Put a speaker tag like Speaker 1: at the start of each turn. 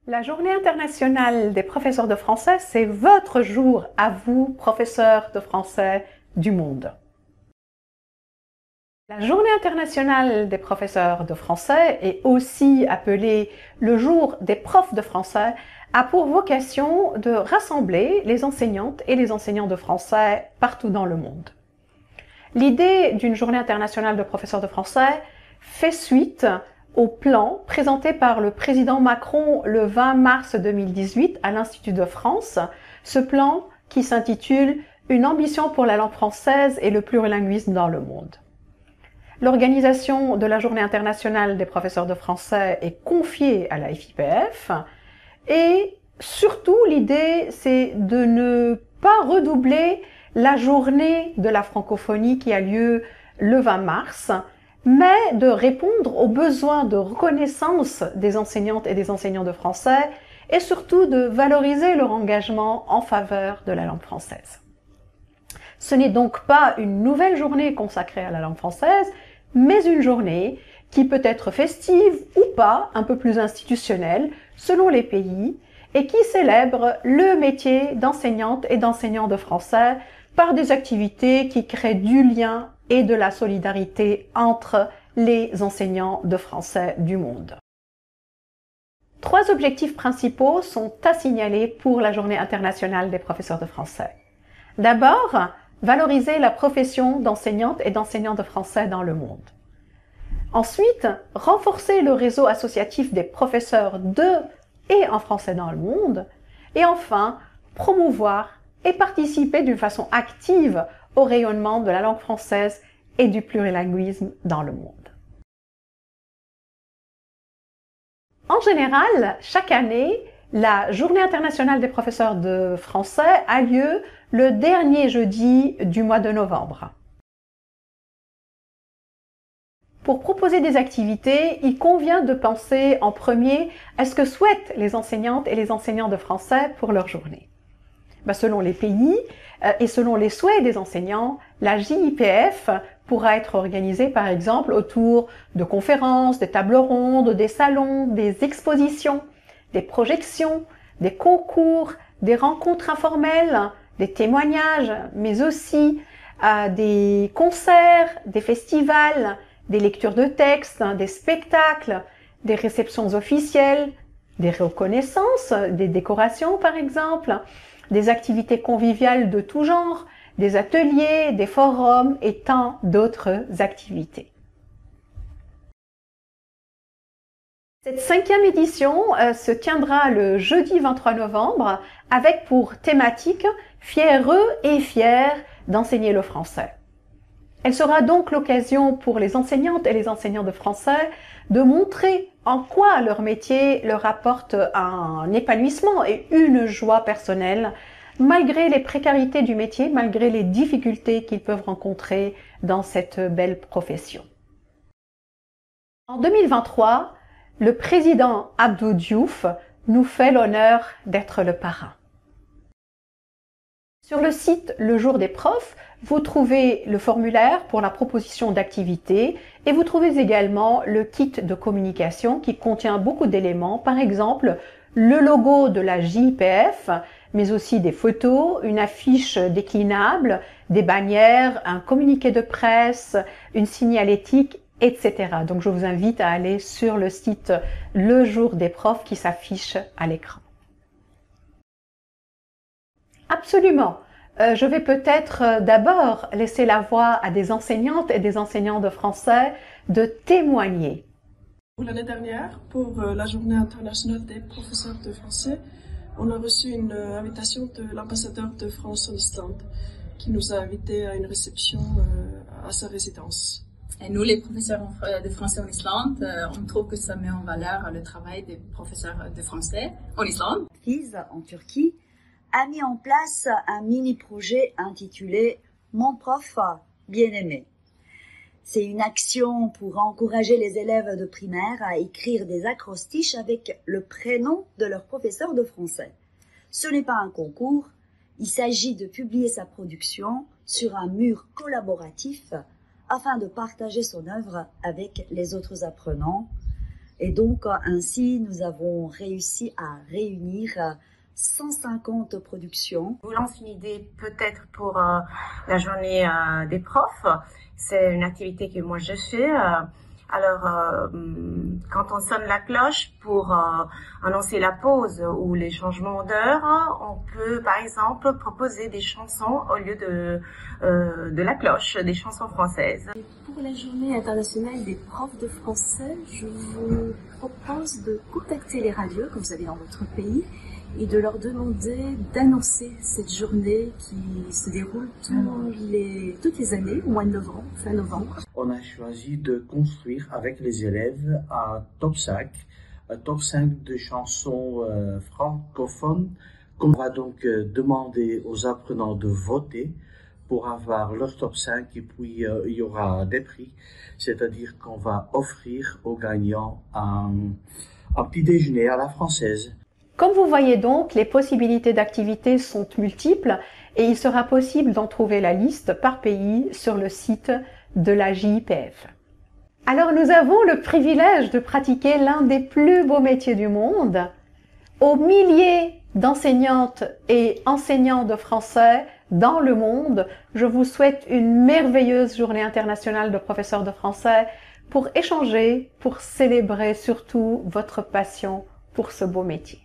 Speaker 1: La Journée internationale des professeurs de français, c'est votre jour à vous, professeurs de français du monde. La Journée internationale des professeurs de français, est aussi appelée le jour des profs de français, a pour vocation de rassembler les enseignantes et les enseignants de français partout dans le monde. L'idée d'une Journée internationale de professeurs de français fait suite au plan présenté par le président Macron le 20 mars 2018 à l'Institut de France, ce plan qui s'intitule « Une ambition pour la langue française et le plurilinguisme dans le monde ». L'organisation de la Journée internationale des professeurs de français est confiée à la FIPF et surtout l'idée c'est de ne pas redoubler la journée de la francophonie qui a lieu le 20 mars, mais de répondre aux besoins de reconnaissance des enseignantes et des enseignants de français et surtout de valoriser leur engagement en faveur de la langue française. Ce n'est donc pas une nouvelle journée consacrée à la langue française, mais une journée qui peut être festive ou pas, un peu plus institutionnelle, selon les pays, et qui célèbre le métier d'enseignante et d'enseignant de français par des activités qui créent du lien et de la solidarité entre les enseignants de français du monde. Trois objectifs principaux sont à signaler pour la Journée internationale des professeurs de français. D'abord, valoriser la profession d'enseignante et d'enseignant de français dans le monde. Ensuite, renforcer le réseau associatif des professeurs de et en français dans le monde. Et enfin, promouvoir et participer d'une façon active au rayonnement de la langue française et du plurilinguisme dans le monde. En général, chaque année, la Journée internationale des professeurs de français a lieu le dernier jeudi du mois de novembre. Pour proposer des activités, il convient de penser en premier à ce que souhaitent les enseignantes et les enseignants de français pour leur journée. Selon les pays et selon les souhaits des enseignants, la JIPF pourra être organisée par exemple autour de conférences, des tables rondes, des salons, des expositions, des projections, des concours, des rencontres informelles, des témoignages, mais aussi des concerts, des festivals, des lectures de textes, des spectacles, des réceptions officielles, des reconnaissances, des décorations par exemple, des activités conviviales de tout genre, des ateliers, des forums et tant d'autres activités. Cette 5e édition se tiendra le jeudi 23 novembre avec pour thématique « Fiers et fiers d'enseigner le français ». Elle sera donc l'occasion pour les enseignantes et les enseignants de français de montrer en quoi leur métier leur apporte un épanouissement et une joie personnelle, malgré les précarités du métier, malgré les difficultés qu'ils peuvent rencontrer dans cette belle profession. En 2023, le président Abdou Diouf nous fait l'honneur d'être le parrain. Sur le site Le Jour des profs, vous trouvez le formulaire pour la proposition d'activité et vous trouvez également le kit de communication qui contient beaucoup d'éléments, par exemple le logo de la JIPF, mais aussi des photos, une affiche déclinable, des bannières, un communiqué de presse, une signalétique, etc. Donc je vous invite à aller sur le site Le Jour des profs qui s'affiche à l'écran. Absolument. Je vais peut-être d'abord laisser la voix à des enseignantes et des enseignants de français de témoigner.
Speaker 2: L'année dernière, pour la Journée internationale des professeurs de français, on a reçu une invitation de l'ambassadeur de France en Islande, qui nous a invités à une réception à sa résidence.
Speaker 3: Et nous, les professeurs de français en Islande, on trouve que ça met en valeur le travail des professeurs de français en Islande.
Speaker 4: Fils, en Turquie, a mis en place un mini-projet intitulé « Mon prof bien-aimé ». C'est une action pour encourager les élèves de primaire à écrire des acrostiches avec le prénom de leur professeur de français. Ce n'est pas un concours, il s'agit de publier sa production sur un mur collaboratif afin de partager son œuvre avec les autres apprenants. Et donc, ainsi, nous avons réussi à réunir 150 productions.
Speaker 5: Je vous lance une idée peut-être pour la journée des profs. C'est une activité que moi je fais. Alors, quand on sonne la cloche pour annoncer la pause ou les changements d'heure, on peut par exemple proposer des chansons au lieu de la cloche, des chansons françaises.
Speaker 6: Pour la journée internationale des profs de français, je vous propose de contacter les radios que vous avez dans votre pays et de leur demander d'annoncer cette journée qui se déroule toutes les années, au mois de novembre, fin novembre.
Speaker 7: On a choisi de construire avec les élèves un top 5 de chansons francophones. On va donc demander aux apprenants de voter pour avoir leur top 5 et puis il y aura des prix, c'est-à-dire qu'on va offrir aux gagnants un petit déjeuner à la française.
Speaker 1: Comme vous voyez donc, les possibilités d'activités sont multiples et il sera possible d'en trouver la liste par pays sur le site de la JIPF. Alors nous avons le privilège de pratiquer l'un des plus beaux métiers du monde. Aux milliers d'enseignantes et enseignants de français dans le monde, je vous souhaite une merveilleuse journée internationale de professeurs de français pour échanger, pour célébrer surtout votre passion pour ce beau métier.